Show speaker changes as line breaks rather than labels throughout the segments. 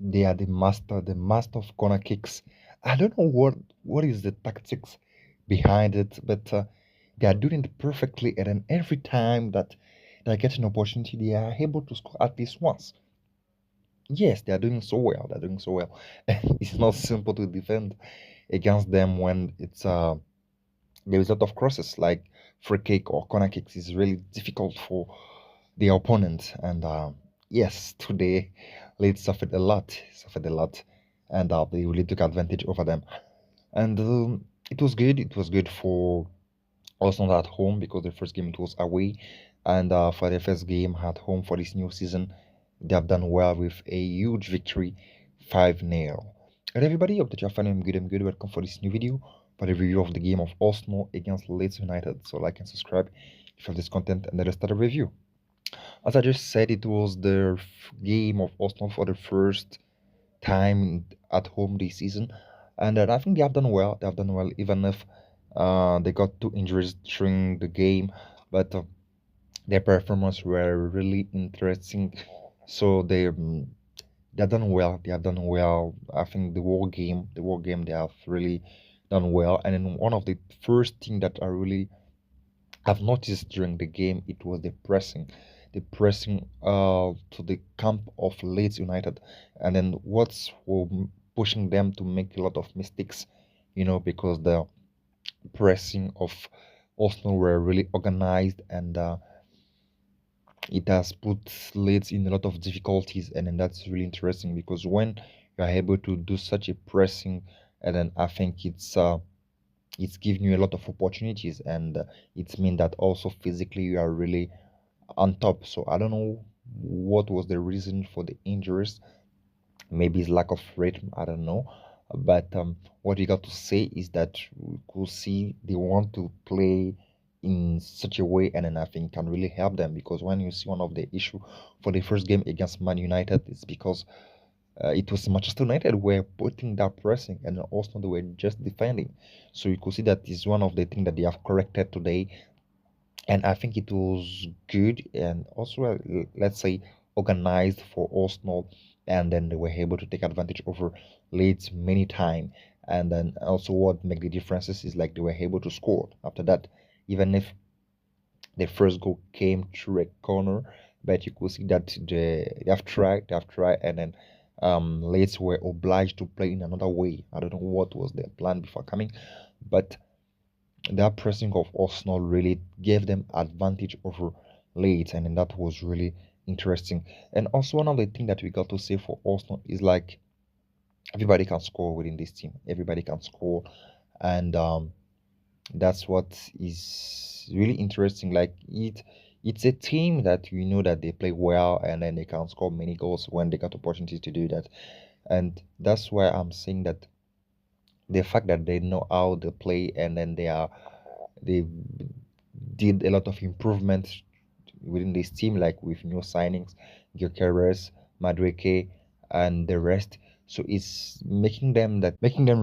They are the master of corner kicks. I don't know what is the tactics behind it, but they are doing it perfectly. And then every time that they get an opportunity, they are able to score at least once. Yes, they are doing so well. They're doing so well, and it's not simple to defend against them when there is a lot of crosses like free kick or corner kicks is really difficult for the opponent. And yes, today Leeds suffered a lot, and they really took advantage over them. And it was good. It was good for us not at home because the first game it was away, and for the first game at home for this new season, they have done well with a huge victory, 5-0. And everybody, hope that you're finding good and good. Welcome for this new video for the review of the game of Arsenal against Leeds United. So like and subscribe if you have this content, and let us start the review. As I just said, it was the game of Arsenal for the first time at home this season, and I think they have done well. They have done well, even if they got two injuries during the game, but their performance were really interesting. So they have done well. They have done well. I think the whole game, they have really done well. And then one of the first thing that I really have noticed during the game, it was the pressing to the camp of Leeds United, and then what's pushing them to make a lot of mistakes, because the pressing of Arsenal were really organized, and it has put Leeds in a lot of difficulties. And then that's really interesting because when you are able to do such a pressing, and then I think it's giving you a lot of opportunities, and it means that also physically you are really on top. So I don't know what was the reason for the injuries. Maybe it's lack of rhythm. I don't know. But what we got to say is that we could see they want to play in such a way, and then I think can really help them, because when you see one of the issue for the first game against Man United, it's because it was Manchester United were putting that pressing, and also they were just defending. So you could see that is one of the things that they have corrected today, and I think it was good, and also let's say organized for Arsenal, and then they were able to take advantage over Leeds many times. And then also what make the differences is like they were able to score after that, even if the first goal came through a corner, but you could see that they have tried, and then Leeds were obliged to play in another way. I don't know what was their plan before coming, but that pressing of Arsenal really gave them advantage over Leeds, and then that was really interesting. And also one of the things that we got to say for Arsenal is like everybody can score within this team. Everybody can score, and that's what is really interesting. Like it's a team that you know that they play well, and then they can score many goals when they got opportunity to do that. And that's why I'm saying that the fact that they know how they play, and then they did a lot of improvements within this team, like with new signings, Gyokeres, Madreke, and the rest. So it's making them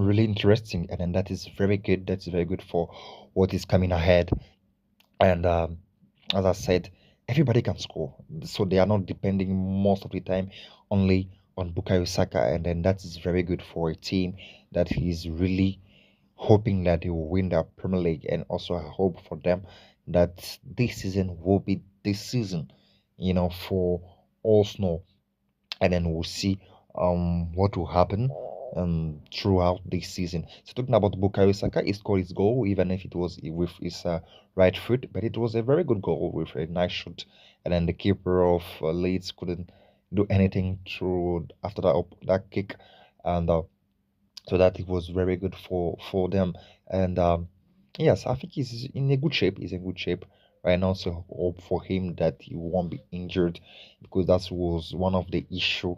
really interesting, and then that is very good. That's very good for what is coming ahead. And as I said, everybody can score, so they are not depending most of the time only on Bukayo Saka, and then that is very good for a team that is really hoping that they will win the Premier League. And also I hope for them that this season will be this season, for Arsenal, and then we'll see what will happen throughout this season. So talking about Bukayo Saka, he scored his goal, even if it was with his right foot, but it was a very good goal with a nice shot, and then the keeper of Leeds couldn't do anything through after that kick, and so that it was very good for them. And yes, I think he's in a good shape. He's in good shape right now. So hope for him that he won't be injured, because that was one of the issue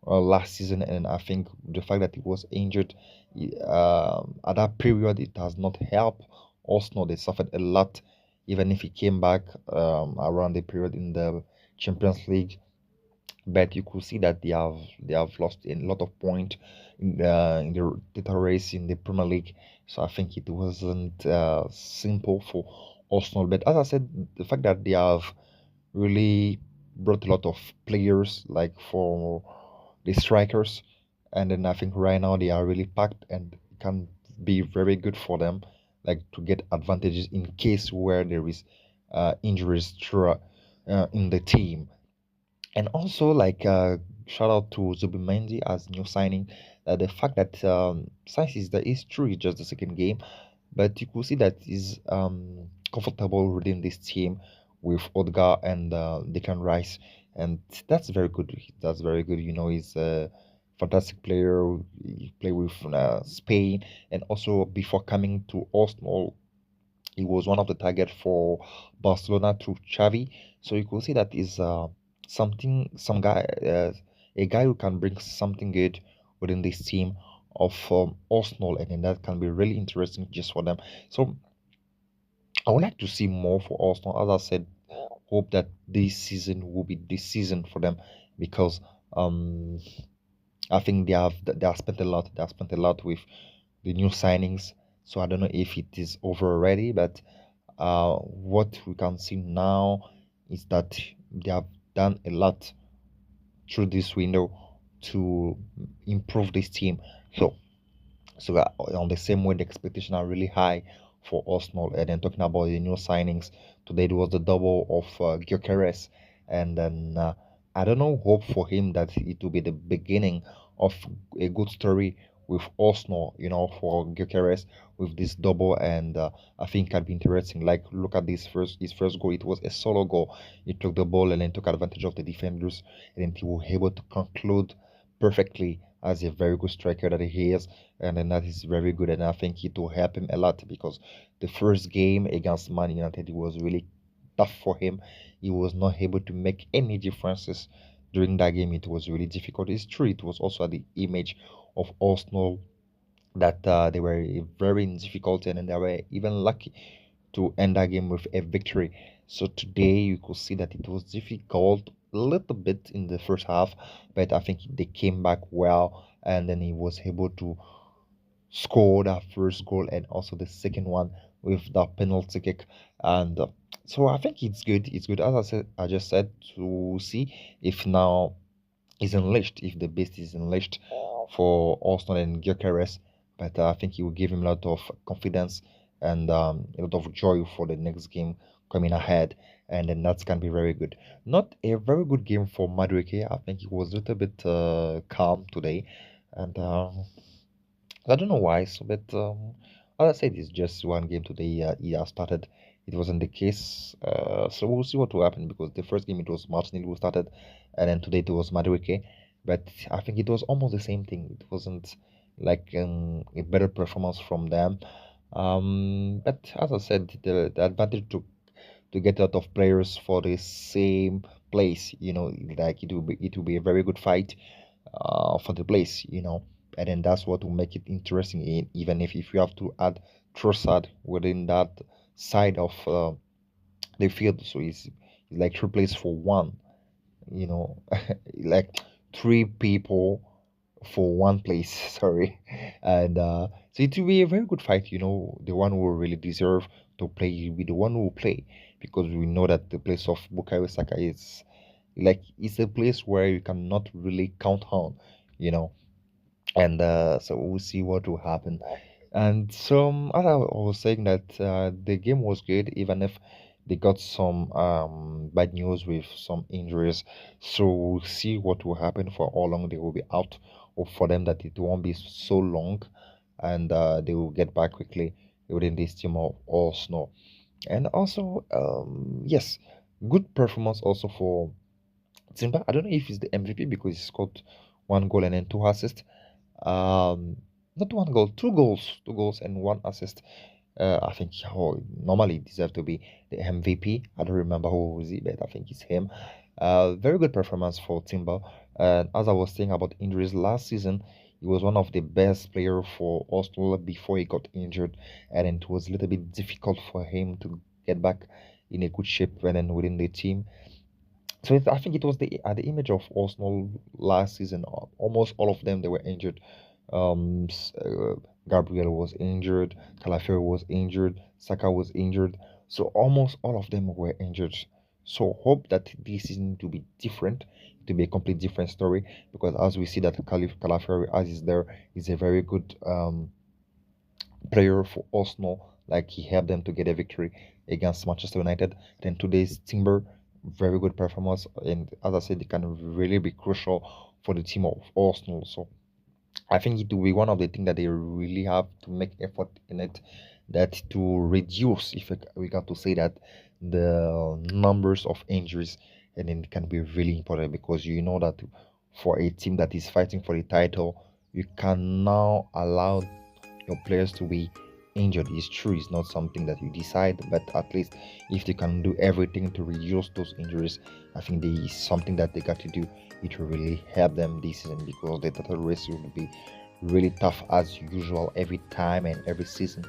last season. And I think the fact that he was injured at that period, it has not helped Arsenal. They suffered a lot, even if he came back around the period in the Champions League. But you could see that they have lost a lot of point in the title race in the Premier League. So I think it wasn't simple for Arsenal. But as I said, the fact that they have really brought a lot of players, like for the strikers, and then I think right now they are really packed and can be very good for them, like to get advantages in case where there is injuries throughout in the team. And also, like, shout out to Zubimendi as new signing. The fact that science is that is true, it's just the second game, but you could see that he's comfortable within this team with Odgar and Declan Rice, and that's very good. That's very good. You know, he's a fantastic player. He played with Spain, and also before coming to Arsenal, he was one of the targets for Barcelona through Xavi. So you could see that is some guy, a guy who can bring something good within this team of Arsenal, and then that can be really interesting just for them. So I would like to see more for Arsenal. As I said, hope that this season will be this season for them because um, I think they have spent a lot. They have spent a lot with the new signings. So I don't know if it is over already, but what we can see now is that they have done a lot through this window to improve this team. So on the same way, the expectations are really high for Arsenal. And then talking about the new signings, today it was the double of Gyokeres, and then I don't know, hope for him that it will be the beginning of a good story with Arsenal. You know, for Gyokeres with this double, and I think it can be interesting. Like, look at this his first goal. It was a solo goal. He took the ball and then took advantage of the defenders, and then he was able to conclude perfectly as a very good striker that he is, and then that is very good. And I think it will help him a lot because the first game against Man United it was really tough for him. He was not able to make any differences during that game. It was really difficult. It's true. It was also the image of Arsenal that they were very in difficulty and they were even lucky to end that game with a victory. So today you could see that it was difficult a little bit in the first half, but I think they came back well and then he was able to score that first goal and also the second one with the penalty kick. And so I think it's good. It's good, as I just said, to see if now is unleashed, if the beast is unleashed for Arsenal and Gyökeres. But I think it will give him a lot of confidence and a lot of joy for the next game coming ahead. And then that's going to be very good. Not a very good game for Madueke. I think he was a little bit calm today. And I don't know why, so, but as I said, it's just one game today. He has started. It wasn't the case. So we'll see what will happen because the first game it was Martinelli who started, and then today it was Madueke. But I think it was almost the same thing. It wasn't like a better performance from them. But as I said, the advantage to get a lot of players for the same place, like it will be a very good fight for the place, and then that's what will make it interesting. Even if you have to add Trossard within that side of the field, so it's like three plays for one, you know, like three people for one place. Sorry, and so it will be a very good fight. The one who will really deserve to play will be the one who will play because we know that the place of Bukayo Saka is like it's a place where you cannot really count on, you know and so we'll see what will happen. And so, as I was saying, that the game was good, even if they got some bad news with some injuries. So we'll see what will happen for how long they will be out, or for them that it won't be so long, and they will get back quickly within this team of Arsenal. And also, yes, good performance also for Timber. I don't know if he's the MVP because he scored one goal and then two assists. Not one goal, two goals and one assist. I think normally deserve to be the MVP. I don't remember who was it, but I think it's him. Very good performance for Timber. And as I was saying about injuries last season, he was one of the best player for Arsenal before he got injured, and it was a little bit difficult for him to get back in a good shape when then within the team. So I think it was the image of Arsenal last season. Almost all of them they were injured. Gabriel was injured. Calafiori was injured. Saka was injured. So almost all of them were injured. So hope that this season to be different. to be a complete different story, because as we see that Calafiori, as is there, is a very good player for Arsenal. Like he helped them to get a victory against Manchester United. Then today's Timber, very good performance, and as I said, it can really be crucial for the team of Arsenal. So I think it will be one of the things that they really have to make effort in it, that to reduce, if we got to say that, the numbers of injuries, and then it can be really important, because you know that for a team that is fighting for the title, you can now allow your players to be injured. It's true, it's not something that you decide, but at least if they can do everything to reduce those injuries, I think there is something that they got to do. It will really help them this season, because the title race will be really tough as usual every time and every season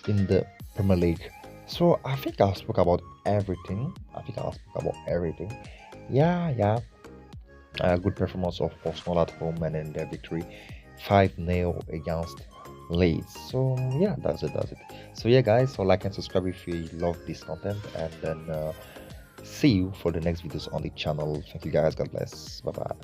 in the Premier League. So I think I spoke about everything. Yeah. A good performance of Arsenal at home, and then their victory 5-0 against Leeds. So yeah, that's it. So yeah, guys, so like and subscribe if you love this content, and then see you for the next videos on the channel. Thank you guys, God bless, bye bye.